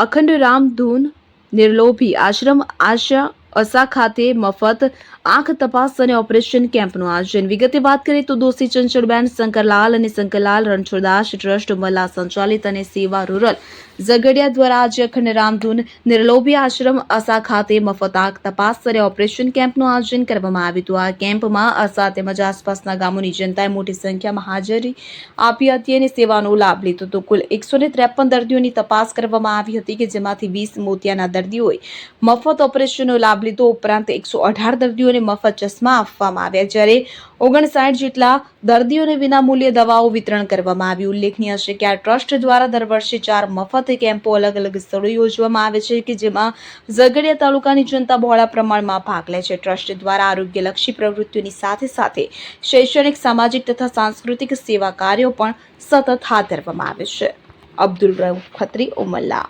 અખંડ રામધૂન નિર્લોભી આશ્રમ આશા અસા ખાતે મફત આંખ તપાસ અને ઓપરેશન કેમ્પનું આયોજન. વિગતે વાત કરીએ તો દોશી ચંચળબેન શંકરલાલ અને શંકરલાલ રણછોડદાસ ટ્રસ્ટ ઉમરલા સંચાલિત અને સેવા રૂરલ ઝઘડિયા દ્વારા આજે અખંડ રામધૂન નિર્લોભી આશ્રમ અસા ખાતે મફત આંખ તપાસ અને ઓપરેશન કેમ્પનું આયોજન કરવામાં આવ્યું હતું. આ કેમ્પમાં અસા તેમજ આસપાસના ગામોની જનતાએ મોટી સંખ્યામાં હાજરી આપી હતી અને સેવાનો લાભ લીધો હતો. કુલ 153 દર્દીઓની તપાસ કરવામાં આવી હતી કે જેમાંથી 20 મોતિયાના દર્દીઓએ મફત ઓપરેશનનો લાભ લીધો. ઉપરાંત 118 દર્દીઓને મફત ચશ્મા આપવામાં આવ્યા, જ્યારે 59 જેટલા દર્દીઓને વિનામૂલ્યે દવાઓ વિતરણ કરવામાં આવી. ઉલ્લેખનીય છે કે આ ટ્રસ્ટ દ્વારા દર વર્ષે 4 મફત કેમ્પો અલગ અલગ સ્થળોએ યોજવામાં આવે છે કે જેમાં ઝઘડિયા તાલુકાની જનતા બહોળા પ્રમાણમાં ભાગ લે છે. ટ્રસ્ટ દ્વારા આરોગ્યલક્ષી પ્રવૃત્તિઓની સાથે સાથે શૈક્ષણિક, સામાજિક તથા સાંસ્કૃતિક સેવા કાર્યો પણ સતત હાથ ધરવામાં આવે છે. અબ્દુલ રઉફ ખત્રી, ઉમરલા.